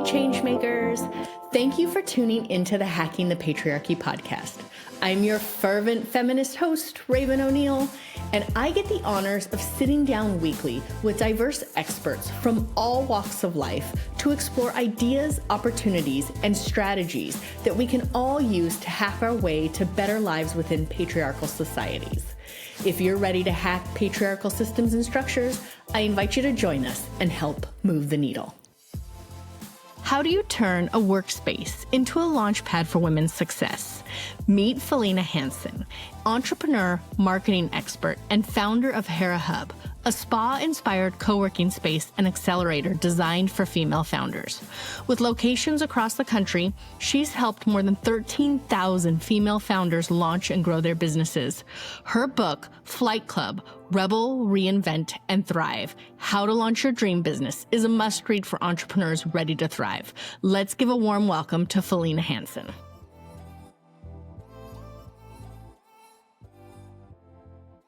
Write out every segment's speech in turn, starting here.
changemakers. Thank you for tuning into the Hacking the Patriarchy podcast. I'm your fervent feminist host, Raven O'Neill, and I get the honors of sitting down weekly with diverse experts from all walks of life to explore ideas, opportunities, and strategies that we can all use to hack our way to better lives within patriarchal societies. If you're ready to hack patriarchal systems and structures, I invite you to join us and help move the needle. How do you turn a workspace into a launchpad for women's success? Meet Felena Hanson, entrepreneur, marketing expert, and founder of Hera Hub, a spa-inspired co-working space and accelerator designed for female founders. With locations across the country, she's helped more than 13,000 female founders launch and grow their businesses. Her book, Flight Club, Rebel, Reinvent, and Thrive, How to Launch Your Dream Business, is a must-read for entrepreneurs ready to thrive. Let's give a warm welcome to Felena Hanson.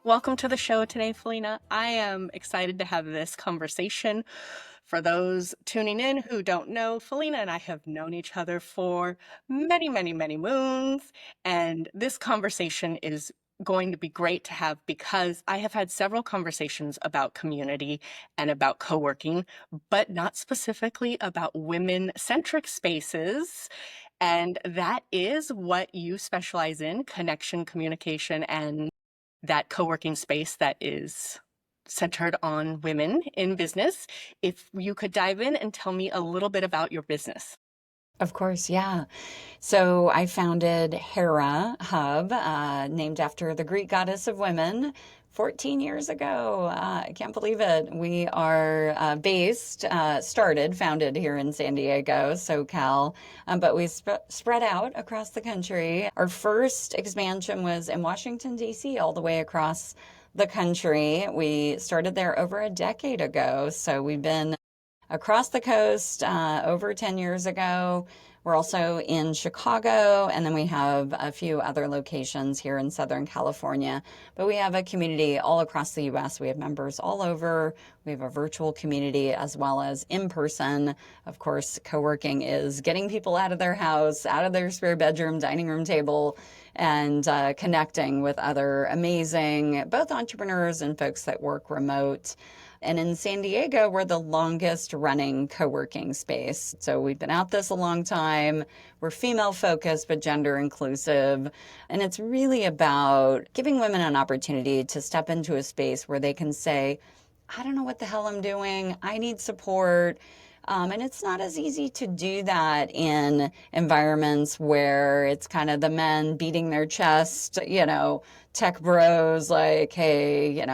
Welcome to the show today, Felena. I am excited to have this conversation. For those tuning in who don't know, Felena and I have known each other for many, many, many moons, and this conversation is going to be great to have because I have had several conversations about community and about co-working, but not specifically about women-centric spaces. And that is what you specialize in: connection, communication, and that co-working space that is centered on women in business. If you could dive in and tell me a little bit about your business. Of course, yeah. So I founded Hera Hub, named after the Greek goddess of women, 14 years ago. I can't believe it. We are founded here in San Diego, SoCal, but we spread out across the country. Our first expansion was in Washington, D.C., all the way across the country. We started there over a decade ago, so we've been across the coast over 10 years ago. We're also in Chicago, and then we have a few other locations here in Southern California. But we have a community all across the U.S. We have members all over. We have a virtual community as well as in person. Of course, co-working is getting people out of their house, out of their spare bedroom, dining room table, and connecting with other amazing both entrepreneurs and folks that work remote. And in San Diego, we're the longest running co-working space. So we've been at this a long time. We're female focused, but gender inclusive. And it's really about giving women an opportunity to step into a space where they can say, I don't know what the hell I'm doing. I need support. And it's not as easy to do that in environments where it's kind of the men beating their chest, tech bros like, hey,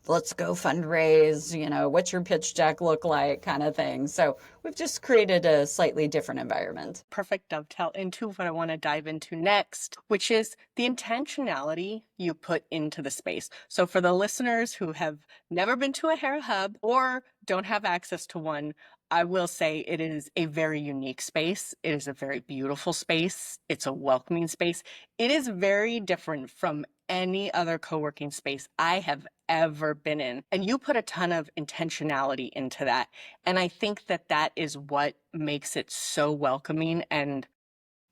let's go fundraise, what's your pitch deck look like kind of thing. So we've just created a slightly different environment. Perfect dovetail into what I want to dive into next, which is the intentionality you put into the space. So for the listeners who have never been to a Hera Hub or don't have access to one, I will say it is a very unique space. It is a very beautiful space. It's a welcoming space. It is very different from any other co-working space I have ever been in. And you put a ton of intentionality into that. And I think that that is what makes it so welcoming and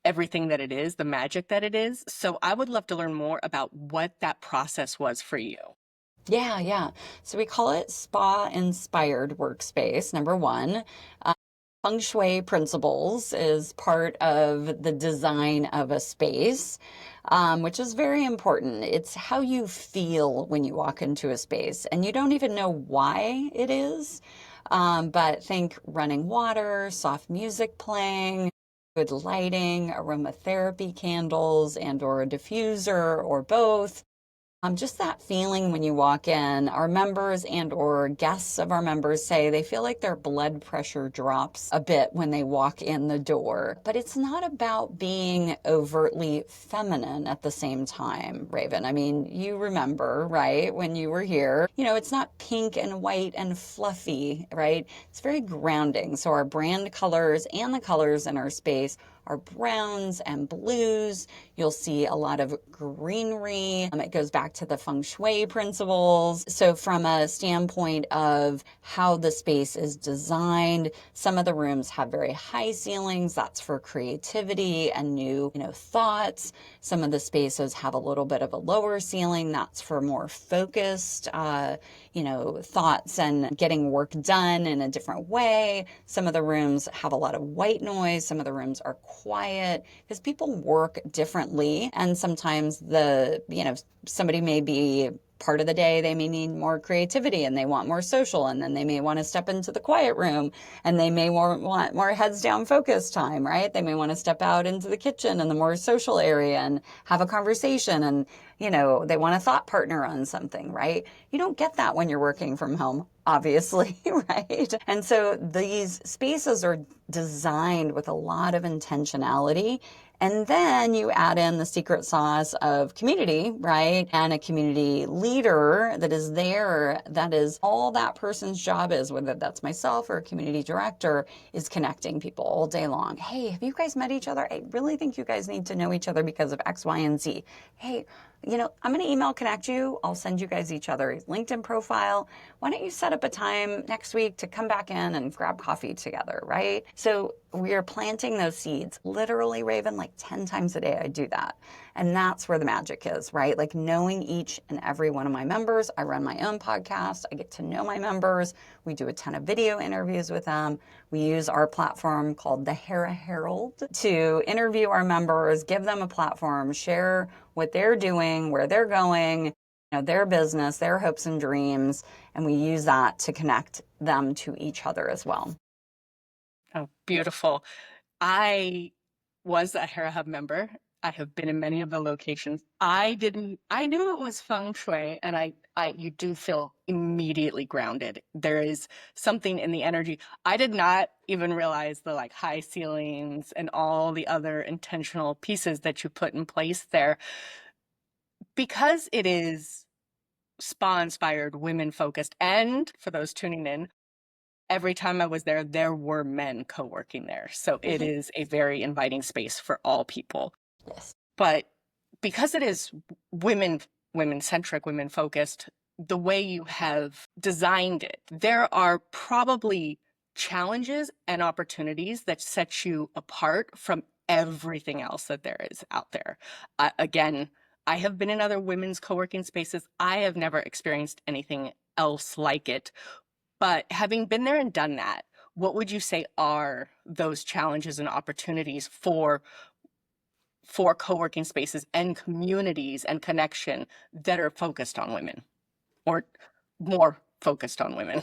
everything that it is, the magic that it is. So I would love to learn more about what that process was for you. Yeah. So we call it spa-inspired workspace, number one. Feng Shui principles is part of the design of a space, which is very important. It's how you feel when you walk into a space, and you don't even know why it is. But think running water, soft music playing, good lighting, aromatherapy candles, and/or a diffuser, or both. Just that feeling when you walk in. Our members and or guests of our members say they feel like their blood pressure drops a bit when they walk in the door. But it's not about being overtly feminine at the same time, Raven. I mean, you remember, right, when you were here, it's not pink and white and fluffy, right? It's very grounding. So our brand colors and the colors in our space are browns and blues. You'll see a lot of greenery. It goes back to the feng shui principles. So from a standpoint of how the space is designed, some of the rooms have very high ceilings. That's for creativity and new, thoughts. Some of the spaces have a little bit of a lower ceiling. That's for more focused, thoughts and getting work done in a different way. Some of the rooms have a lot of white noise. Some of the rooms are quiet because people work differently. And sometimes somebody may be part of the day, they may need more creativity and they want more social. And then they may want to step into the quiet room and they may want more heads down focus time, right? They may want to step out into the kitchen and the more social area and have a conversation and, they want a thought partner on something, right? You don't get that when you're working from home, obviously, right? And so these spaces are designed with a lot of intentionality. And then you add in the secret sauce of community, right? And a community leader that is there, that is all that person's job is, whether that's myself or a community director, is connecting people all day long. Hey, have you guys met each other? I really think you guys need to know each other because of X, Y, and Z. Hey, I'm going to email connect you. I'll send you guys each other's LinkedIn profile. Why don't you set up a time next week to come back in and grab coffee together, right? So we are planting those seeds. Literally, Raven, like 10 times a day I do that. And that's where the magic is, right? Like knowing each and every one of my members. I run my own podcast. I get to know my members. We do a ton of video interviews with them. We use our platform called the Hera Herald to interview our members, give them a platform, share what they're doing, where they're going, their business, their hopes and dreams. And we use that to connect them to each other as well. Oh, beautiful. I was a Hera Hub member. I have been in many of the locations. I knew it was feng shui, and you do feel immediately grounded. There is something in the energy. I did not even realize the high ceilings and all the other intentional pieces that you put in place there. Because it is spa-inspired, women-focused, and for those tuning in, every time I was there, there were men co-working there. So it is a very inviting space for all people. Yes. But because it is women-centric, women-focused, the way you have designed it, there are probably challenges and opportunities that set you apart from everything else that there is out there. Again, I have been in other women's co-working spaces. I have never experienced anything else like it. But having been there and done that, what would you say are those challenges and opportunities for co-working spaces and communities and connection that are focused on women, or more focused on women?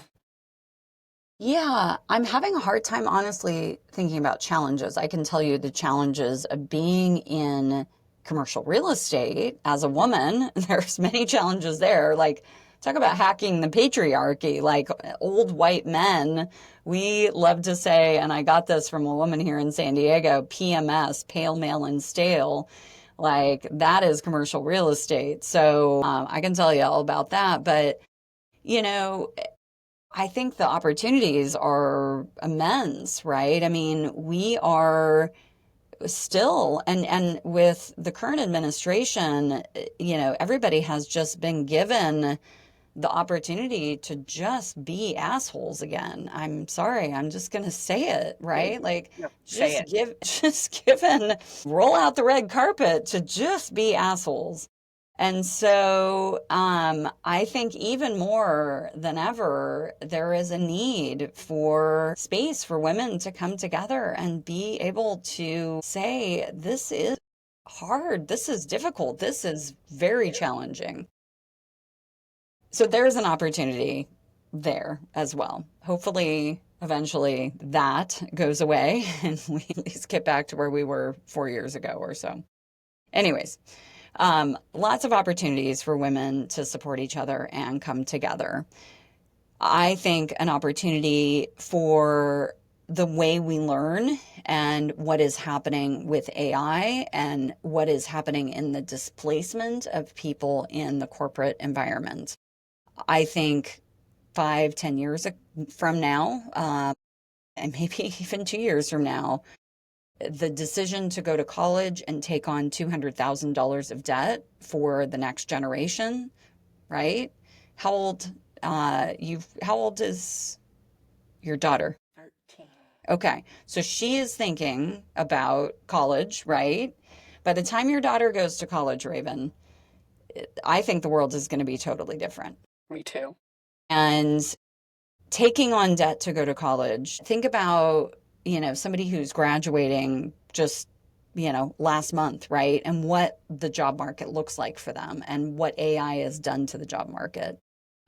Yeah, I'm having a hard time, honestly, thinking about challenges. I can tell you the challenges of being in commercial real estate as a woman. There's many challenges there. Like, talk about hacking the patriarchy, like old white men. We love to say, and I got this from a woman here in San Diego, PMS, pale, male, and stale. Like, that is commercial real estate. So I can tell you all about that. But, I think the opportunities are immense, right? I mean, we are still, and with the current administration, everybody has just been given the opportunity to just be assholes again. I'm sorry, I'm just going to say it, right? Like, No, say it. just given, roll out the red carpet to just be assholes. And so I think even more than ever, there is a need for space for women to come together and be able to say, this is hard, this is difficult, this is very challenging. So there's an opportunity there as well. Hopefully, eventually that goes away and we at least get back to where we were 4 years ago or so. Anyways, lots of opportunities for women to support each other and come together. I think an opportunity for the way we learn and what is happening with AI and what is happening in the displacement of people in the corporate environment. I think 5, 10 years from now, and maybe even 2 years from now, the decision to go to college and take on $200,000 of debt for the next generation, right? How old how old is your daughter? 13. Okay. So she is thinking about college, right? By the time your daughter goes to college, Raven, I think the world is going to be totally different. Me too. And taking on debt to go to college, think about, somebody who's graduating just, last month, right? And what the job market looks like for them and what AI has done to the job market.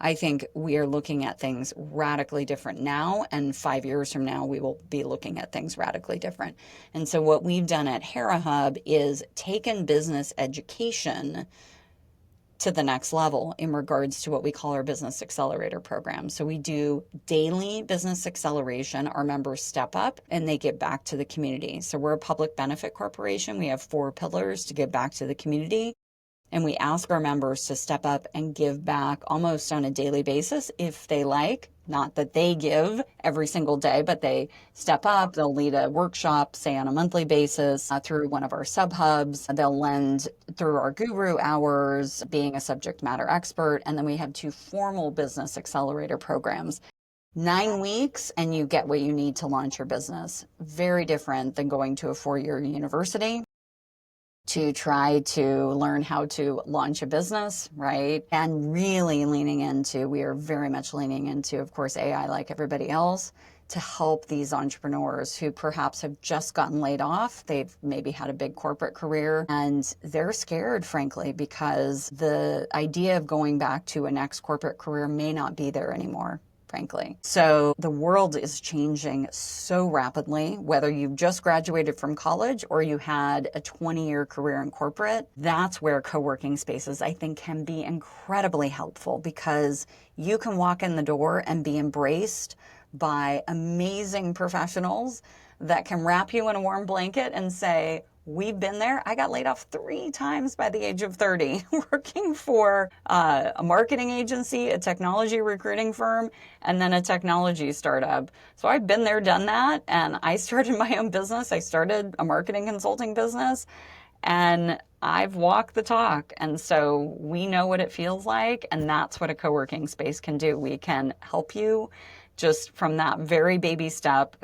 I think we are looking at things radically different now, and 5 years from now, we will be looking at things radically different. And so what we've done at Hera Hub is taken business education to the next level in regards to what we call our business accelerator program. So we do daily business acceleration. Our members step up and they give back to the community. So we're a public benefit corporation. We have 4 pillars to give back to the community. And we ask our members to step up and give back almost on a daily basis if they like. Not that they give every single day, but they step up. They'll lead a workshop, say on a monthly basis, through one of our sub hubs. They'll lend through our guru hours, being a subject matter expert. And then we have 2 formal business accelerator programs. 9 weeks and you get what you need to launch your business. Very different than going to a 4-year university to try to learn how to launch a business, right? And really we are very much leaning into, of course, AI like everybody else, to help these entrepreneurs who perhaps have just gotten laid off. They've maybe had a big corporate career and they're scared, frankly, because the idea of going back to a next corporate career may not be there anymore, frankly. So the world is changing so rapidly, whether you've just graduated from college or you had a 20-year career in corporate. That's where co-working spaces, I think, can be incredibly helpful, because you can walk in the door and be embraced by amazing professionals that can wrap you in a warm blanket and say, we've been there. I got laid off 3 times by the age of 30, working for a marketing agency, a technology recruiting firm, and then a technology startup. So I've been there, done that, and I started my own business. I started a marketing consulting business, and I've walked the talk. And so we know what it feels like, and that's what a co-working space can do. We can help you just from that very baby step.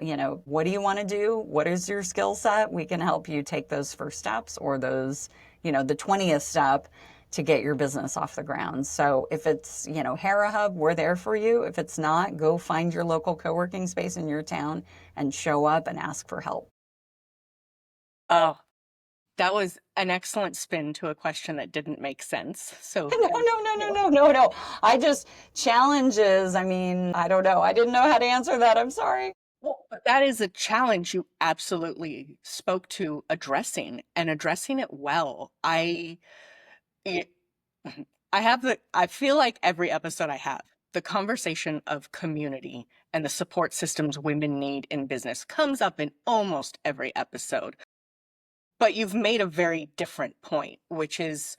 What do you want to do? What is your skill set? We can help you take those first steps, or those, the 20th step to get your business off the ground. So if it's, Hera Hub, we're there for you. If it's not, go find your local co-working space in your town and show up and ask for help. Oh, that was an excellent spin to a question that didn't make sense. So No. I just, challenges. I mean, I don't know. I didn't know how to answer that. I'm sorry. well, but that is a challenge you absolutely spoke to addressing, and addressing it well. It- I feel like every episode I have, the conversation of community and the support systems women need in business comes up in almost every episode. But you've made a very different point, which is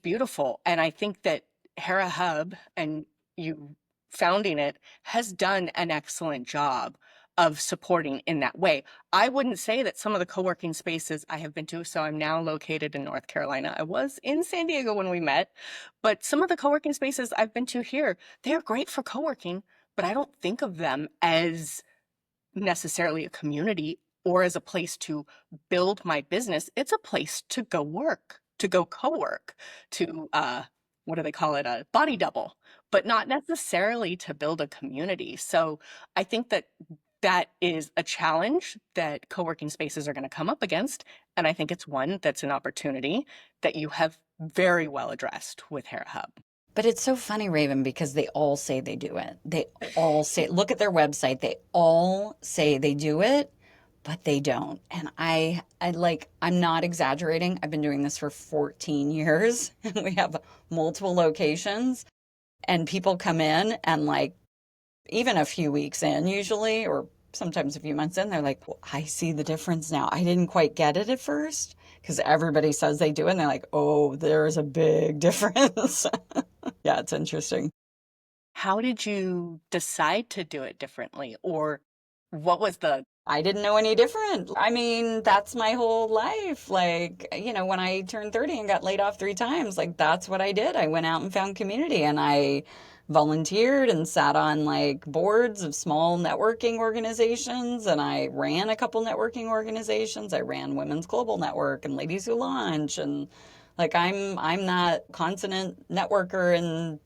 beautiful. And I think that Hera Hub and you founding it has done an excellent job of supporting in that way. I wouldn't say that some of the co-working spaces I have been to, so I'm now located in North Carolina. I was in San Diego when we met, but some of the co-working spaces I've been to here, they're great for co-working, but I don't think of them as necessarily a community or as a place to build my business. It's a place to go work, to go co-work, to what do they call it? A body double, but not necessarily to build a community. So I think that that is a challenge that co-working spaces are going to come up against. And I think it's one that's an opportunity that you have very well addressed with Hera Hub. But it's so funny, Raven, because they all say they do it. They all say, look at their website. They all say they do it, but they don't. And I'm not exaggerating. I've been doing this for 14 years. We have multiple locations, and people come in and even a few weeks in usually, or sometimes a few months in, they're like, well, I see the difference now. I didn't quite get it at first because everybody says they do it. And they're like, oh, there's a big difference. Yeah, it's interesting. How did you decide to do it differently? Or what was the I didn't know any different. I mean, that's my whole life. Like, when I turned 30 and got laid off 3 times, like, that's what I did. I went out and found community, and I volunteered and sat on like boards of small networking organizations, and I ran a couple networking organizations. I ran Women's Global Network and Ladies Who Launch, and like, I'm that continent networker and,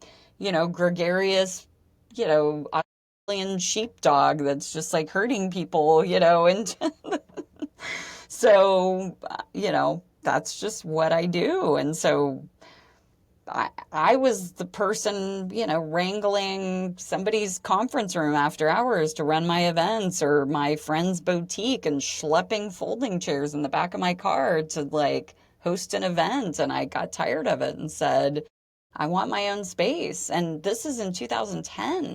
gregarious, you know, sheepdog that's just like hurting people, and so, that's just what I do. And so I was the person, wrangling somebody's conference room after hours to run my events, or my friend's boutique, and schlepping folding chairs in the back of my car to like host an event. And I got tired of it and said, I want my own space. And this is in 2010.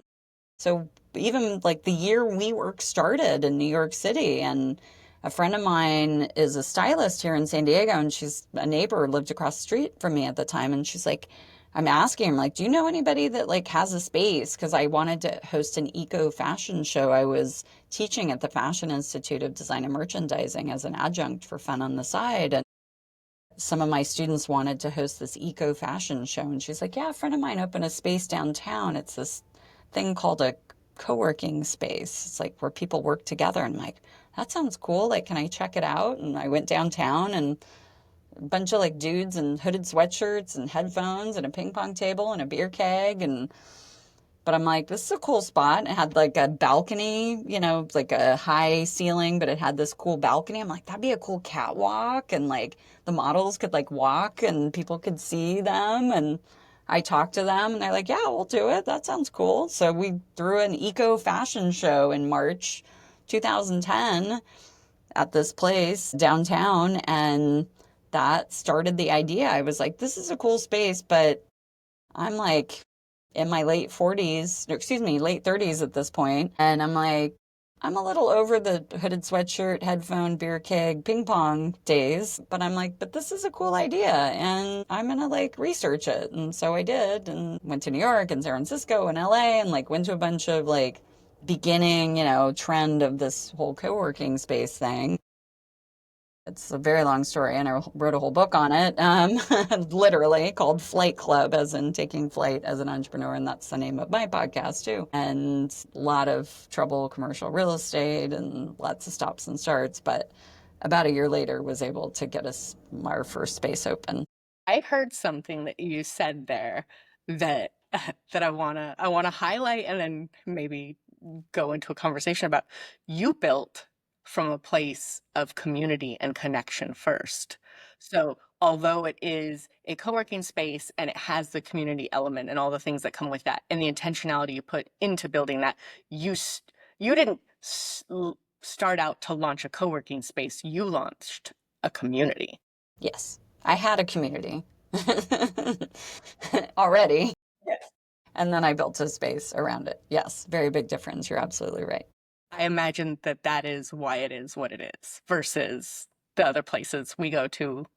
So even like the year WeWork started in New York City, and a friend of mine is a stylist here in San Diego, and she's a neighbor, lived across the street from me at the time. And she's like, I'm asking him, like, do you know anybody that like has a space? Because I wanted to host an eco fashion show. I was teaching at the Fashion Institute of Design and Merchandising as an adjunct for fun on the side. And some of my students wanted to host this eco fashion show. And she's like, yeah, a friend of mine opened a space downtown. It's this thing called a co-working space. It's like where people work together. And I'm like, that sounds cool. Like, can I check it out? And I went downtown, and a bunch of like dudes in hooded sweatshirts and headphones and a ping pong table and a beer keg. But I'm like, this is a cool spot. It had like a balcony, like a high ceiling, but it had this cool balcony. I'm like, that'd be a cool catwalk. And like the models could like walk and people could see them. And I talked to them, and they're like, yeah, we'll do it. That sounds cool. So we threw an eco fashion show in March 2010 at this place downtown. And that started the idea. I was like, this is a cool space, but I'm like in my late 40s, or excuse me, late 30s at this point. And I'm like, I'm a little over the hooded sweatshirt, headphone, beer keg, ping pong days. But I'm like, but this is a cool idea, and I'm going to like research it. And so I did, and went to New York and San Francisco and LA, and like went to a bunch of like beginning, trend of this whole co-working space thing. It's a very long story, and I wrote a whole book on it, literally called Flight Club, as in taking flight as an entrepreneur, and that's the name of my podcast too. And a lot of trouble, commercial real estate, and lots of stops and starts. But about a year later, was able to get us our first space open. I heard something that you said there that that I wanna highlight, and then maybe go into a conversation about. You built from a place of community and connection first. So although it is a co-working space and it has the community element and all the things that come with that, and the intentionality you put into building that, you didn't start out to launch a co-working space. You launched a community. Yes, I had a community already. Yes. And then I built a space around it. Yes, very big difference. You're absolutely right. I imagine that is why it is what it is versus the other places we go to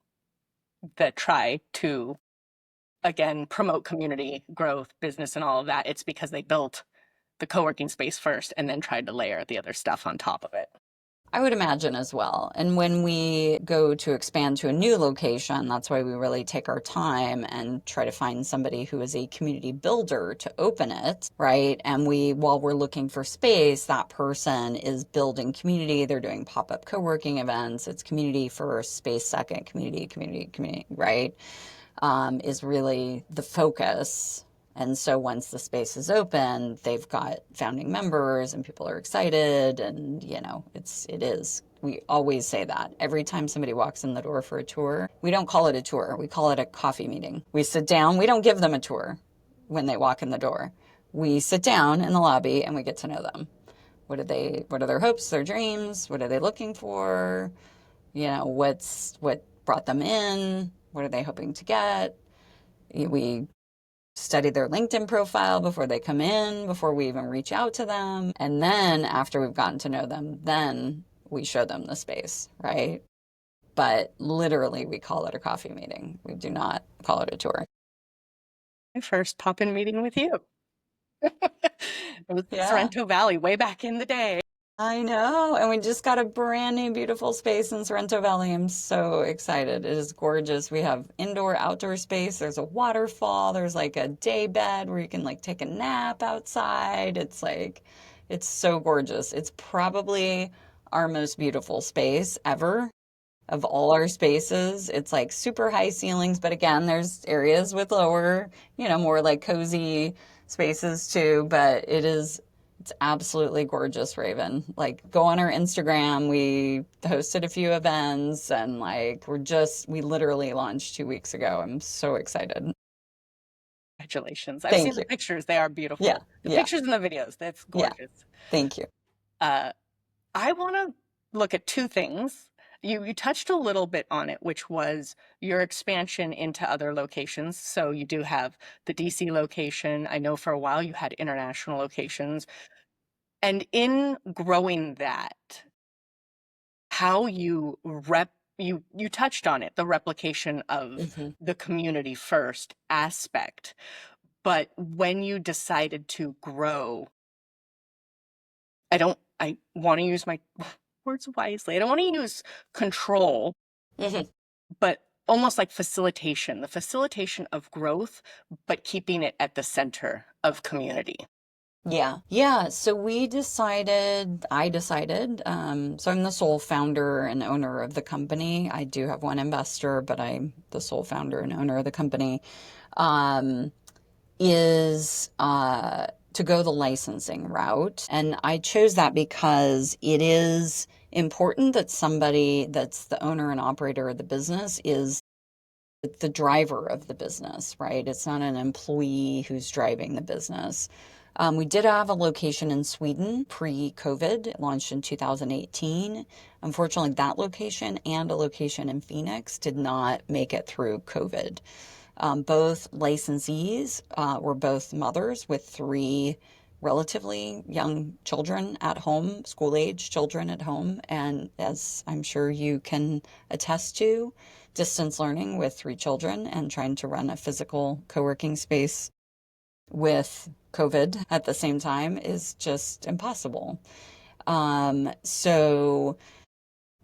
that try to, again, promote community growth, business, and all of that. It's because they built the co-working space first and then tried to layer the other stuff on top of it. I would imagine as well. And when we go to expand to a new location, that's why we really take our time and try to find somebody who is a community builder to open it, right? And while we're looking for space, that person is building community. They're doing pop-up co-working events. It's community first, space second, community, right? Is really the focus. And so once the space is open, they've got founding members and people are excited. And, it is. We always say that. Every time somebody walks in the door for a tour, we don't call it a tour. We call it a coffee meeting. We sit down. We don't give them a tour when they walk in the door. We sit down in the lobby and we get to know them. What are their hopes, their dreams? What are they looking for? What brought them in? What are they hoping to get? We study their LinkedIn profile before they come in, before we even reach out to them. And then after we've gotten to know them, then we show them the space, right? But literally we call it a coffee meeting. We do not call it a tour. My first pop-in meeting with you. It was Yeah. Sorrento Valley way back in the day. I know. And we just got a brand new beautiful space in Sorrento Valley. I'm so excited. It is gorgeous. We have indoor, outdoor space. There's a waterfall. There's like a day bed where you can like take a nap outside. It's like, it's so gorgeous. It's probably our most beautiful space ever of all our spaces. It's like super high ceilings, but again, there's areas with lower, more like cozy spaces too, but it's absolutely gorgeous, Raven. Like go on our Instagram. We hosted a few events and like we literally launched 2 weeks ago. I'm so excited. Congratulations. I've seen Thank the you. pictures. They are Yeah, beautiful. The yeah, pictures and the videos. That's yeah. gorgeous. Thank you. Uh, I want to look at two things. You touched a little bit on it, which was your expansion into other locations. So you do have the DC location. I know for a while you had international locations. And in growing that, how you touched on it, the replication of hmm the community first aspect. But when you decided to grow, I want to use my words wisely. I don't want to use control, hmm but almost like facilitation, the facilitation of growth, but keeping it at the center of community. Yeah. Yeah. So I decided, so I'm the sole founder and owner of the company. I do have one investor, but I'm the sole founder and owner of the company. Um, is to go the licensing route. And I chose that because it is important that somebody that's the owner and operator of the business is the driver of the business, right? It's not an employee who's driving the business. We did have a location in Sweden pre-COVID. It launched in 2018. Unfortunately, that location and a location in Phoenix did not make it through COVID. Both licensees were both mothers with three relatively young children at home, school-age children at home. And as I'm sure you can attest to, distance learning with three children and trying to run a physical co-working space with COVID at the same time is just impossible. So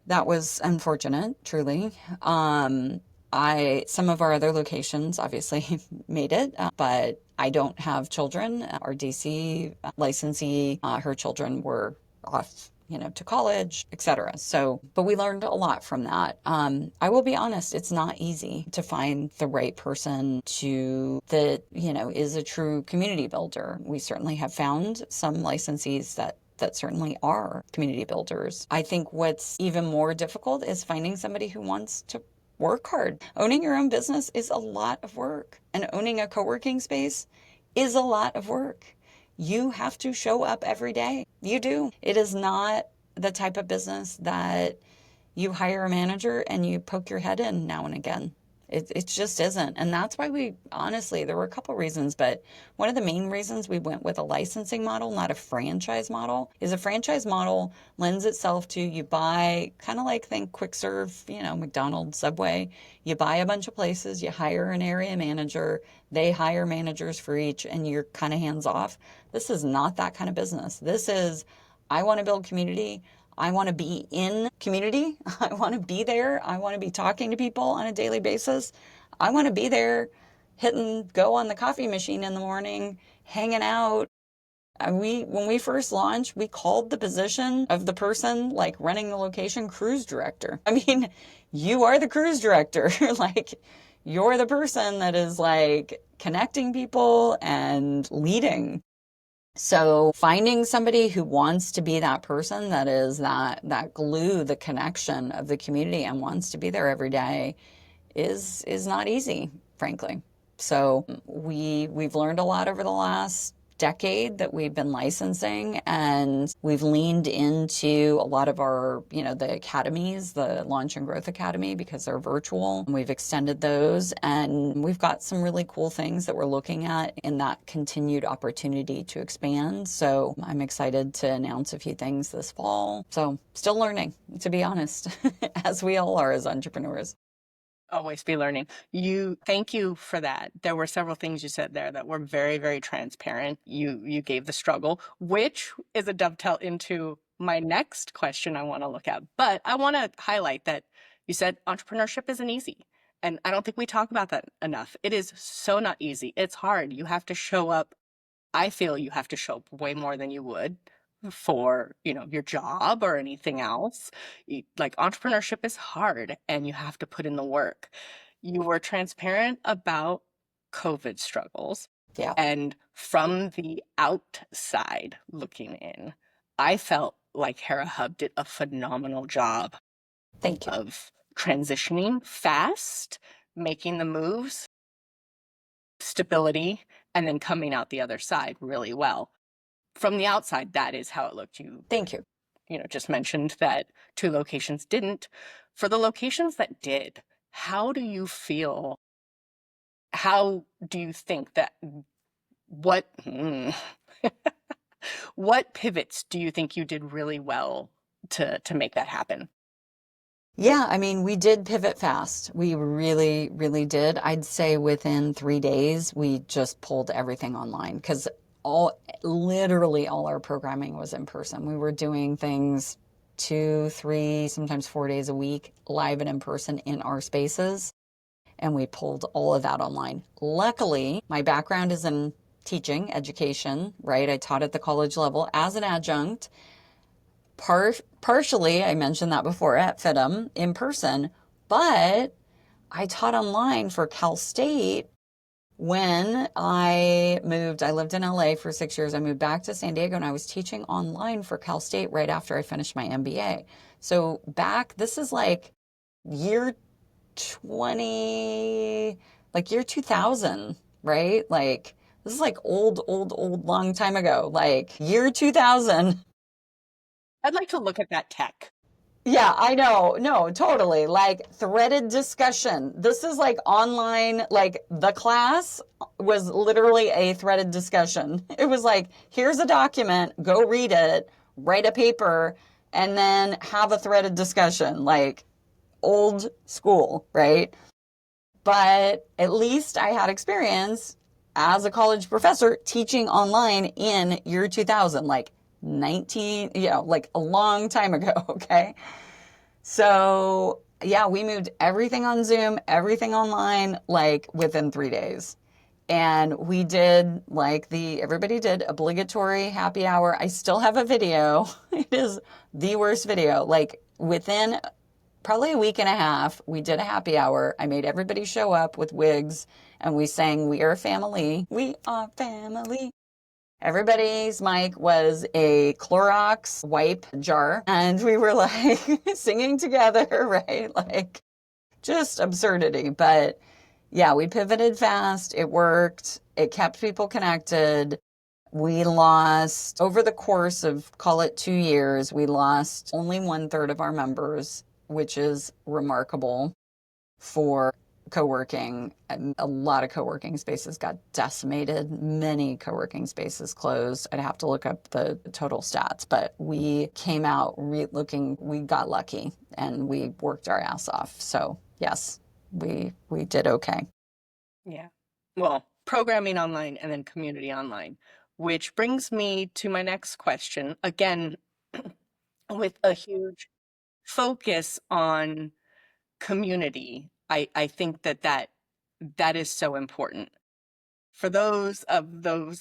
that was unfortunate, truly. Some of our other locations obviously made it, but I don't have children. Our DC licensee, her children were off, to college, etc. So, but we learned a lot from that. I will be honest, it's not easy to find the right person that, is a true community builder. We certainly have found some licensees that certainly are community builders. I think what's even more difficult is finding somebody who wants to work hard. Owning your own business is a lot of work, and owning a co-working space is a lot of work. You have to show up every day. You do. It is not the type of business that you hire a manager and you poke your head in now and again. It just isn't. And that's why honestly, there were a couple reasons, but one of the main reasons we went with a licensing model, not a franchise model, is a franchise model lends itself to you buy, kind of like think quick serve, McDonald's, Subway. You buy a bunch of places, you hire an area manager, they hire managers for each, and you're kind of hands off. This is not that kind of business. This is, I want to build community. I want to be in community. I want to be there. I want to be talking to people on a daily basis. I want to be there hitting go on the coffee machine in the morning, hanging out. When we first launched, we called the position of the person like running the location cruise director. I mean, you are the cruise director. Like you're the person that is like connecting people and leading. So finding somebody who wants to be that person that is that glue, the connection of the community and wants to be there every day is not easy, frankly. So we've learned a lot over the last decade that we've been licensing, and we've leaned into a lot of our, the academies, the Launch and Growth Academy, because they're virtual. We've extended those, and we've got some really cool things that we're looking at in that continued opportunity to expand. So I'm excited to announce a few things this fall. So still learning, to be honest, as we all are as entrepreneurs. Always be learning. Thank you for that. There were several things you said there that were very, very transparent. You gave the struggle, which is a dovetail into my next question I want to look at. But I want to highlight that you said entrepreneurship isn't easy. And I don't think we talk about that enough. It is so not easy. It's hard. You have to show up. I feel you have to show up way more than you would for, your job or anything else. Like entrepreneurship is hard and you have to put in the work. You were transparent about COVID struggles. Yeah. And from the outside looking in, I felt like Hera Hub did a phenomenal job Thank you. of transitioning fast, making the moves, stability, and then coming out the other side really well. From the outside, that is how it looked. Thank you. Just mentioned that 2 locations didn't. For the locations that did, how do you feel? How do you think that what what pivots do you think you did really well to make that happen? Yeah, I mean, we did pivot fast. We really, really did. I'd say within 3 days, we just pulled everything online because literally all our programming was in person. We were doing things 2, 3, sometimes 4 days a week, live and in person in our spaces. And we pulled all of that online. Luckily, my background is in teaching, education, right? I taught at the college level as an adjunct. Partially, I mentioned that before, at FITM in person, but I taught online for Cal State when I moved. I lived in LA for 6 years. I moved back to San Diego and I was teaching online for Cal State right after I finished my MBA. So this is like year 2000, right? Like this is like old, long time ago, like year 2000. I'd like to look at that tech. Yeah, I know. No, totally. Like threaded discussion. This is like online, like the class was literally a threaded discussion. It was like, here's a document, go read it, write a paper, and then have a threaded discussion, like old school, right? But at least I had experience as a college professor teaching online in year 2000, like like a long time ago, okay? So yeah, we moved everything on Zoom, everything online, like within 3 days. And we did everybody did obligatory happy hour. I still have a video. It is the worst video. Like within probably a week and a half, we did a happy hour. I made everybody show up with wigs and we sang "We Are Family." We are family. Everybody's mic was a Clorox wipe jar, and we were like singing together, right? Like just absurdity. But yeah, we pivoted fast. It worked. It kept people connected. We lost, over the course of, call it 2 years, we lost only 1/3 of our members, which is remarkable for co-working. A lot of co-working spaces got decimated. Many co-working spaces closed. I'd have to look up the total stats, but we came out we got lucky and we worked our ass off. So yes, we did okay. Yeah. Well, programming online and then community online, which brings me to my next question. Again, with a huge focus on community, I think that is so important. For those of the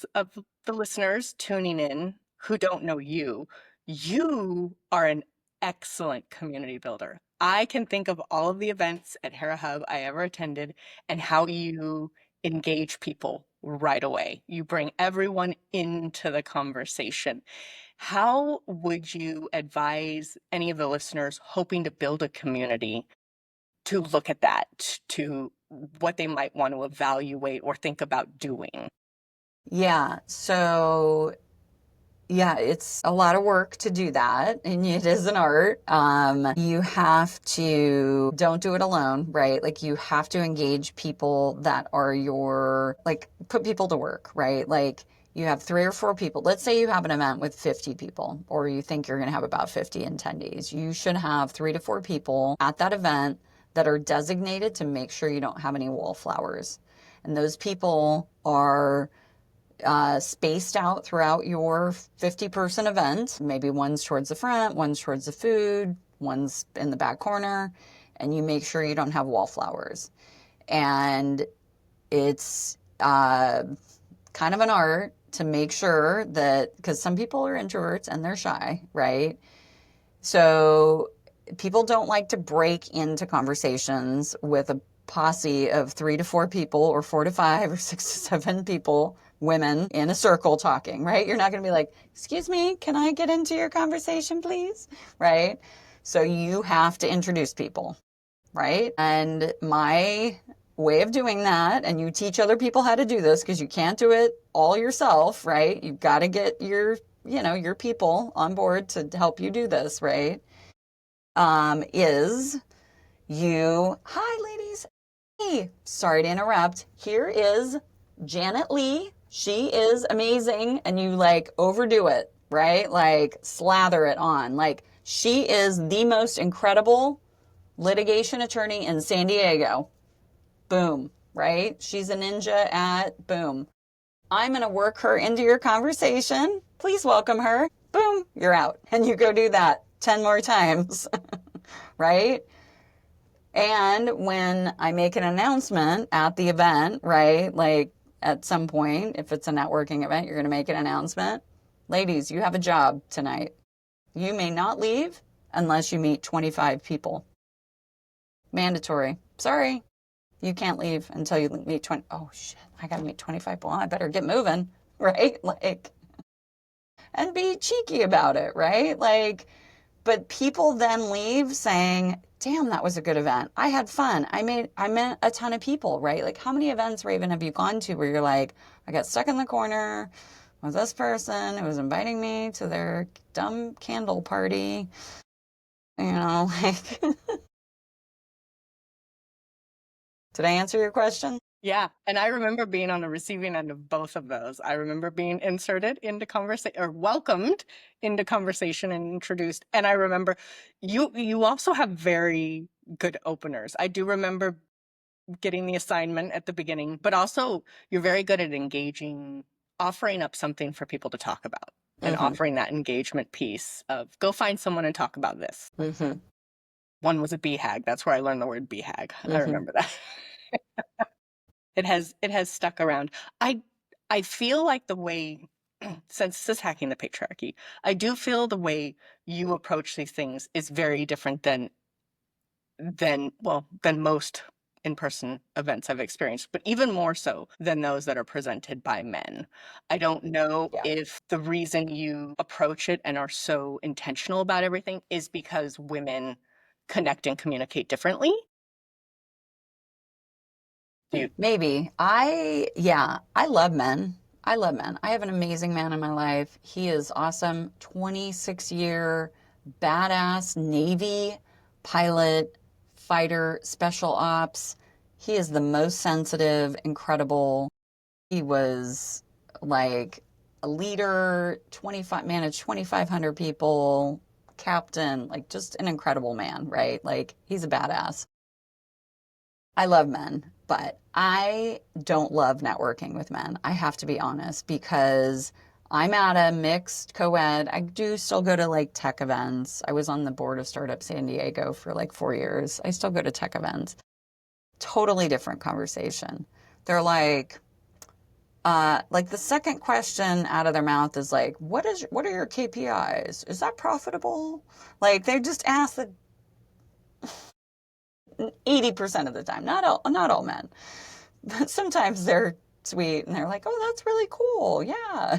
listeners tuning in who don't know you, you are an excellent community builder. I can think of all of the events at Hera Hub I ever attended and how you engage people right away. You bring everyone into the conversation. How would you advise any of the listeners hoping to build a community to look at that, to what they might want to evaluate or think about doing? Yeah. So yeah, it's a lot of work to do that, and it is an art. You have to, don't do it alone, right? Like you have to engage people that are put people to work, right? Like you have 3 or 4 people. Let's say you have an event with 50 people, or you think you're going to have about 50 attendees. You should have 3 to 4 people at that event that are designated to make sure you don't have any wallflowers. And those people are spaced out throughout your 50-person event. Maybe one's towards the front, one's towards the food, one's in the back corner, and you make sure you don't have wallflowers. And it's kind of an art to make sure that, because some people are introverts and they're shy, right? So people don't like to break into conversations with a posse of 3 to 4 people, or 4 to 5 or 6 to 7 people, women in a circle talking, right? You're not going to be like, excuse me, can I get into your conversation, please? Right? So you have to introduce people, right? And my way of doing that, and you teach other people how to do this because you can't do it all yourself, right? You've got to get your people on board to help you do this, right? Is you, hi ladies, hey, sorry to interrupt. Here is Janet Lee. She is amazing. And you like overdo it, right? Like slather it on. Like she is the most incredible litigation attorney in San Diego. Boom, right? She's a ninja at boom. I'm going to work her into your conversation. Please welcome her. Boom, you're out. And you go do that 10 more times, right? And when I make an announcement at the event, right? Like at some point, if it's a networking event, you're going to make an announcement. Ladies, you have a job tonight. You may not leave unless you meet 25 people. Mandatory. Sorry. You can't leave until you meet 20. Oh, shit. I got to meet 25 people. I better get moving, right? Like, and be cheeky about it, right? Like, but people then leave saying, damn, that was a good event. I had fun. I met a ton of people, right? Like, how many events, Raven, have you gone to where you're like, I got stuck in the corner with this person who was inviting me to their dumb candle party? Like, did I answer your question? Yeah. And I remember being on the receiving end of both of those. I remember being inserted into conversation, or welcomed into conversation and introduced. And I remember you also have very good openers. I do remember getting the assignment at the beginning, but also you're very good at engaging, offering up something for people to talk about, and offering that engagement piece of go find someone and talk about this. One was a BHAG. That's where I learned the word BHAG. I remember that. It has stuck around. I feel like the way, since this is hacking the patriarchy, I do feel the way you approach these things is very different than most in-person events I've experienced, but even more so than those that are presented by men. I don't know if the reason you approach it and are so intentional about everything is because women connect and communicate differently. Maybe. I love men. I love men. I have an amazing man in my life. He is awesome. 26-year badass Navy pilot, fighter, special ops. He is the most sensitive, incredible. He was like a leader, managed 2,500 people, captain, like just an incredible man, right? Like he's a badass. I love men, but I don't love networking with men. I have to be honest, because I'm at a mixed co-ed. I do still go to like tech events. I was on the board of Startup San Diego for like 4 years. I still go to tech events. Totally different conversation. They're like the second question out of their mouth is like, what are your KPIs? Is that profitable? Like they just ask the 80% of the time, not all men, but sometimes they're sweet and they're like, oh, that's really cool. Yeah.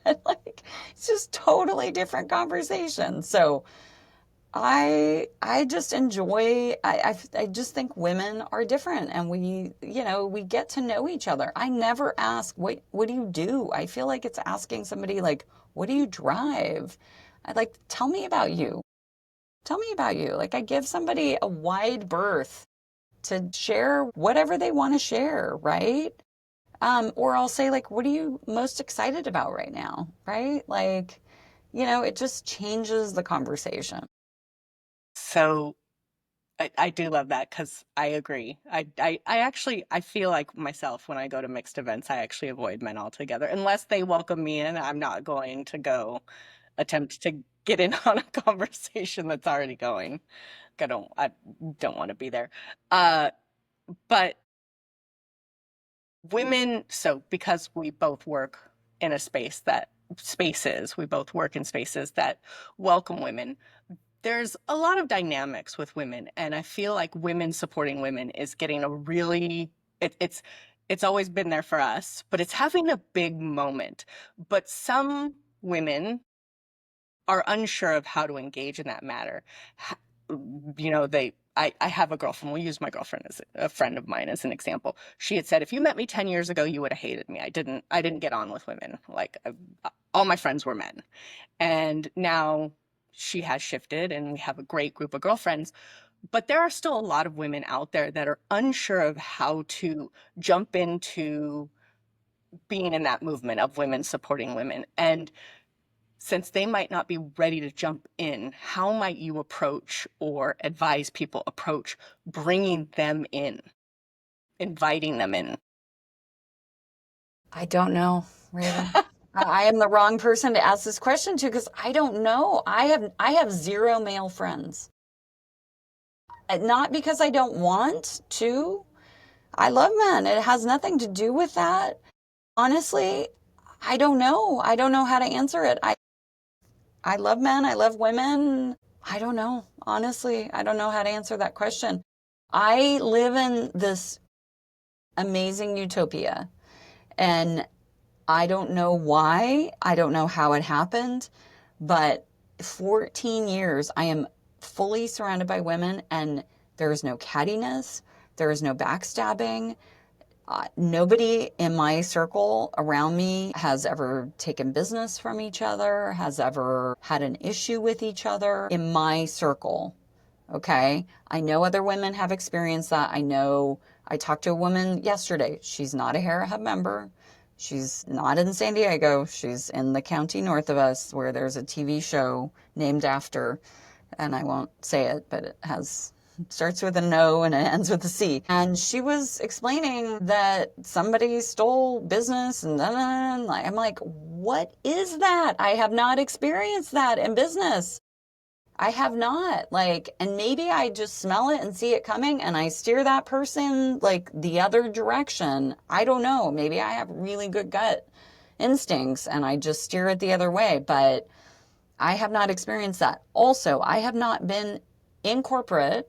But like, it's just totally different conversation. So I just enjoy, I just think women are different, and we get to know each other. I never ask, what do you do? I feel like it's asking somebody like, what do you drive? I'd like, tell me about you. Tell me about you. Like I give somebody a wide berth to share whatever they want to share, right? Or I'll say like, what are you most excited about right now, right? Like, it just changes the conversation. So I do love that because I agree. I feel like myself when I go to mixed events, I actually avoid men altogether. Unless they welcome me in, I'm not going to go attempt to get in on a conversation that's already going. I don't want to be there. Uh, but women, so because we both work in a we both work in spaces that welcome women. There's a lot of dynamics with women, and I feel like women supporting women is getting a really it's always been there for us, but it's having a big moment. But some women are unsure of how to engage in that matter. I have a girlfriend. We'll use my girlfriend as a friend of mine as an example. She had said, if you met me 10 years ago, you would have hated me. I didn't get on with women. All my friends were men. And now she has shifted and we have a great group of girlfriends. But there are still a lot of women out there that are unsure of how to jump into being in that movement of women supporting women. And since they might not be ready to jump in, how might you approach or advise people approach bringing them in, inviting them in? I don't know, Raven. I am the wrong person to ask this question to because I don't know. I have zero male friends. Not because I don't want to. I love men. It has nothing to do with that. Honestly, I don't know. I don't know how to answer it. I love men. I love women. I don't know. Honestly, I don't know how to answer that question. I live in this amazing utopia, and I don't know why. I don't know how it happened, but 14 years I am fully surrounded by women, and there is no cattiness. There is no backstabbing. Nobody in my circle around me has ever taken business from each other, has ever had an issue with each other in my circle. Okay. I know other women have experienced that. I talked to a woman yesterday. She's not a Hera Hub member. She's not in San Diego. She's in the county north of us where there's a TV show named after, and I won't say it, but it starts with an O and it ends with a C. And she was explaining that somebody stole business and then I'm like, what is that? I have not experienced that in business. I have not. And maybe I just smell it and see it coming and I steer that person the other direction. I don't know. Maybe I have really good gut instincts and I just steer it the other way, but I have not experienced that. Also, I have not been in corporate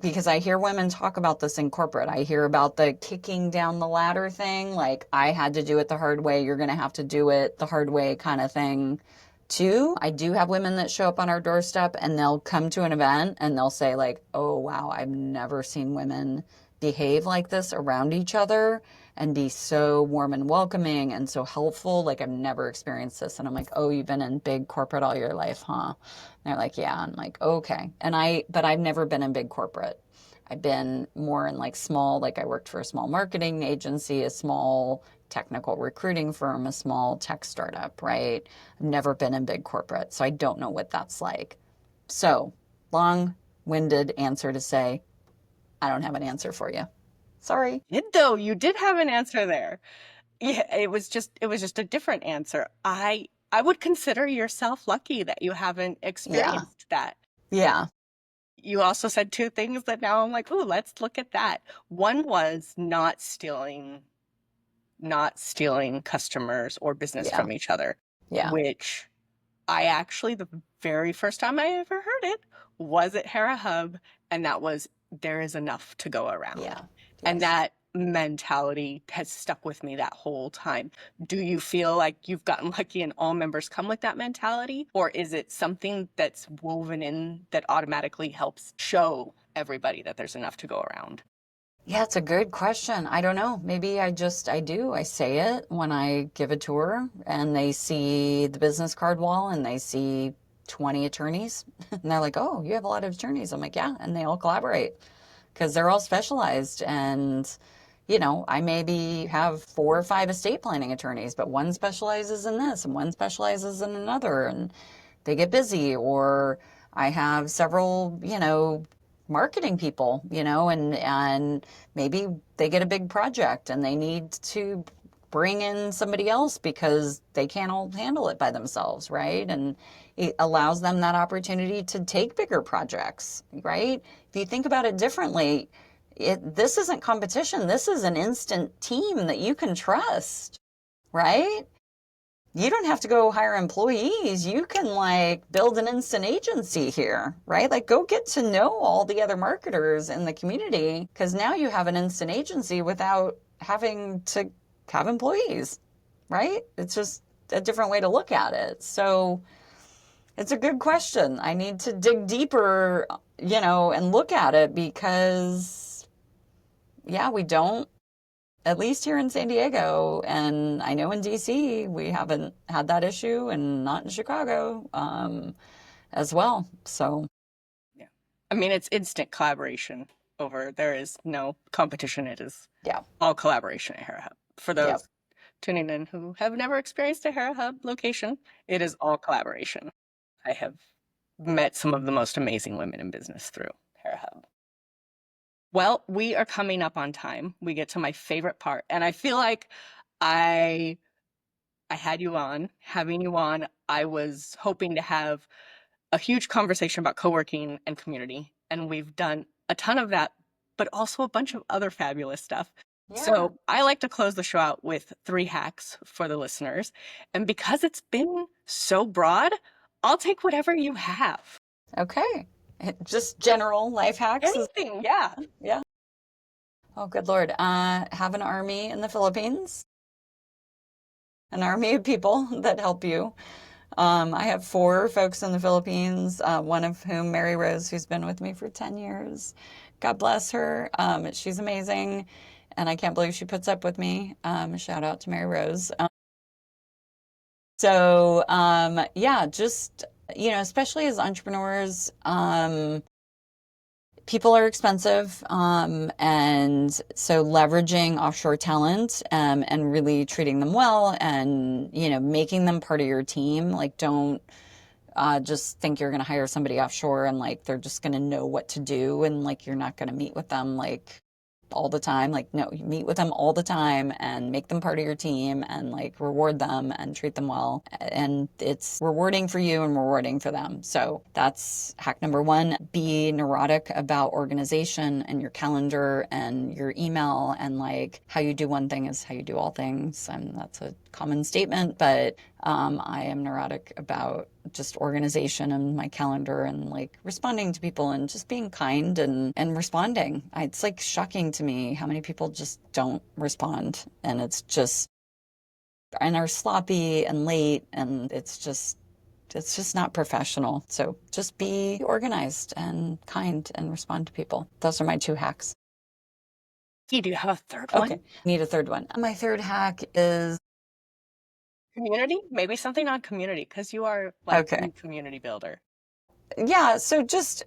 because I hear women talk about this in corporate. I hear about the kicking down the ladder thing. I had to do it the hard way. You're going to have to do it the hard way kind of thing too. I do have women that show up on our doorstep and they'll come to an event and they'll say oh, wow, I've never seen women behave like this around each other and be so warm and welcoming and so helpful. I've never experienced this. And I'm like, oh, you've been in big corporate all your life, huh? And they're like, yeah. I'm like, okay. But I've never been in big corporate. I've been more in small, I worked for a small marketing agency, a small technical recruiting firm, a small tech startup, right? I've never been in big corporate, so I don't know what that's like. So, long-winded answer to say, I don't have an answer for you. Sorry. Though you did have an answer there. Yeah, it was just a different answer. I would consider yourself lucky that you haven't experienced that. Yeah. You also said two things that now I'm like, oh, let's look at that. One was not stealing customers or business from each other. Yeah. Which I actually, the very first time I ever heard it was at Hera Hub, and that was, there is enough to go around. Yeah. And that mentality has stuck with me that whole time. Do you feel like you've gotten lucky and all members come with that mentality? Or is it something that's woven in that automatically helps show everybody that there's enough to go around? Yeah, it's a good question. I don't know. Maybe I do. I say it when I give a tour and they see the business card wall and they see 20 attorneys and they're like, oh, you have a lot of attorneys. I'm like, yeah. And they all collaborate because they're all specialized. And, I maybe have 4 or 5 estate planning attorneys, but one specializes in this and one specializes in another and they get busy. Or I have several, marketing people, and maybe they get a big project and they need to bring in somebody else because they can't all handle it by themselves, right? And it allows them that opportunity to take bigger projects, right? If you think about it differently, this isn't competition. This is an instant team that you can trust, right? You don't have to go hire employees. You can build an instant agency here, right? Go get to know all the other marketers in the community, because now you have an instant agency without having to have employees, right? It's just a different way to look at it. So it's a good question. I need to dig deeper, and look at it because, yeah, we don't, at least here in San Diego, and I know in DC, we haven't had that issue, and not in Chicago as well. So, Yeah. I mean, it's instant collaboration there is no competition. It is all collaboration at Hera Hub. For those tuning in who have never experienced a Hera Hub location, it is all collaboration. I have met some of the most amazing women in business through Hera Hub. Well, we are coming up on time. We get to my favorite part, and I feel like I had you on. Having you on, I was hoping to have a huge conversation about co-working and community, and we've done a ton of that, but also a bunch of other fabulous stuff. yeah. So I like to close the show out with 3 hacks for the listeners, and because it's been so broad, I'll take whatever you have. Okay. Just general life hacks? Anything, yeah. Yeah. Oh, good Lord. Have an army in the Philippines. An army of people that help you. I have 4 folks in the Philippines, one of whom, Mary Rose, who's been with me for 10 years. God bless her. She's amazing, and I can't believe she puts up with me. Shout out to Mary Rose. Yeah, just, especially as entrepreneurs, people are expensive, and so leveraging offshore talent, and really treating them well, and making them part of your team. Don't just think you're going to hire somebody offshore and they're just going to know what to do, and you're not going to meet with them all the time. No, you meet with them all the time and make them part of your team, and reward them and treat them well. And it's rewarding for you and rewarding for them. So that's hack number 1. Be neurotic about organization and your calendar and your email, and how you do one thing is how you do all things. And that's a common statement, but I am neurotic about just organization and my calendar, and responding to people and just being kind and responding. It's shocking to me how many people just don't respond, and are sloppy and late, and it's just not professional. So just be organized and kind and respond to people. Those are my 2 hacks. Do you have a third one? Okay, need a third one. My third hack is community? Maybe something on community, because you are a community builder. Yeah, so just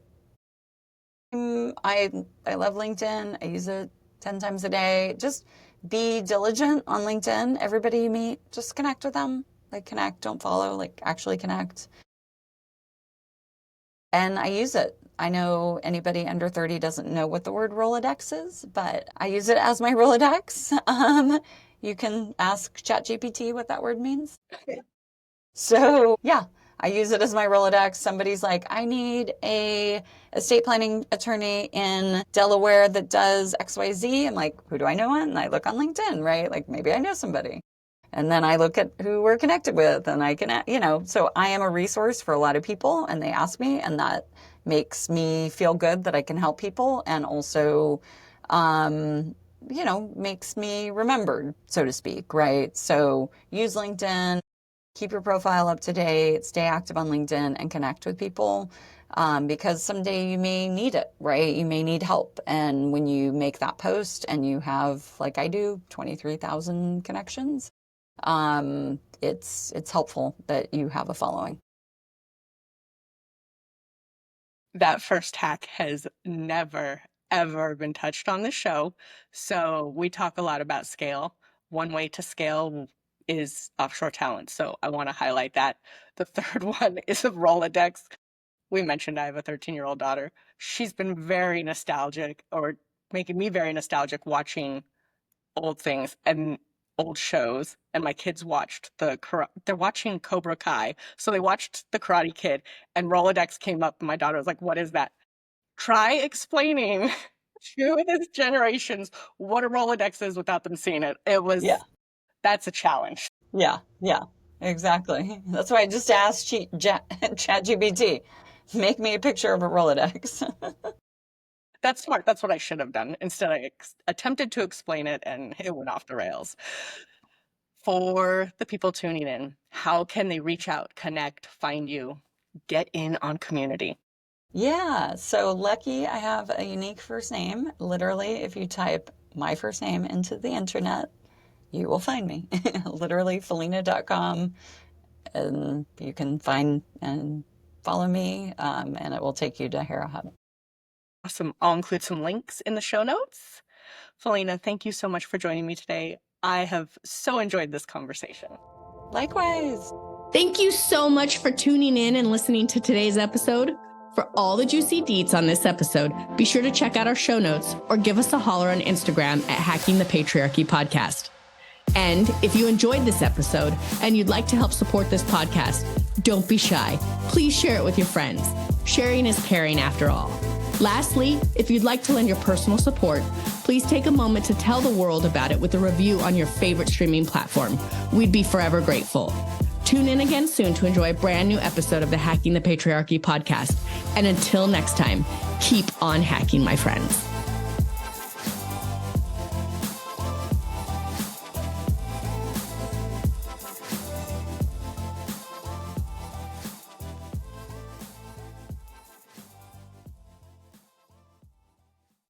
I love LinkedIn. I use it 10 times a day. Just be diligent on LinkedIn. Everybody you meet, just connect with them. Connect, don't follow, actually connect. And I use it. I know anybody under 30 doesn't know what the word Rolodex is, but I use it as my Rolodex. You can ask ChatGPT what that word means. So yeah, I use it as my Rolodex. Somebody's like, I need a estate planning attorney in Delaware that does XYZ. I'm like, who do I know? And I look on LinkedIn, right? Maybe I know somebody. And then I look at who we're connected with, and I can, so I am a resource for a lot of people, and they ask me, and that makes me feel good that I can help people, and also, makes me remembered, so to speak, right? So use LinkedIn, keep your profile up to date, stay active on LinkedIn, and connect with people, because someday you may need it, right? You may need help. And when you make that post and you have, like I do, 23,000 connections, it's helpful that you have a following. That first hack has never, ever been touched on the show. So we talk a lot about scale. One way to scale is offshore talent. So I want to highlight that. The third one is a Rolodex, we mentioned I have a 13-year-old daughter. She's been very nostalgic, or making me very nostalgic, watching old things and old shows. And my kids watched they're watching Cobra Kai. So they watched The Karate Kid, and Rolodex came up, and my daughter was like, "What is that?" Try explaining to this generations what a Rolodex is without them seeing it. That's a challenge. Yeah, exactly. That's why I just asked ChatGPT, make me a picture of a Rolodex. That's smart. That's what I should have done. Instead, I attempted to explain it, and it went off the rails. For the people tuning in, how can they reach out, connect, find you, get in on community? Yeah, so lucky I have a unique first name. Literally, if you type my first name into the internet, you will find me. Literally, Felena.com, and you can find and follow me, and it will take you to Hera Hub. Awesome. I'll include some links in the show notes. Felena, thank you so much for joining me today. I have so enjoyed this conversation. Likewise. Thank you so much for tuning in and listening to today's episode. For all the juicy deets on this episode, be sure to check out our show notes or give us a holler on Instagram at Hacking the Patriarchy Podcast. And if you enjoyed this episode and you'd like to help support this podcast, don't be shy. Please share it with your friends. Sharing is caring after all. Lastly, if you'd like to lend your personal support, please take a moment to tell the world about it with a review on your favorite streaming platform. We'd be forever grateful. Tune in again soon to enjoy a brand new episode of the Hacking the Patriarchy podcast. And until next time, keep on hacking, my friends.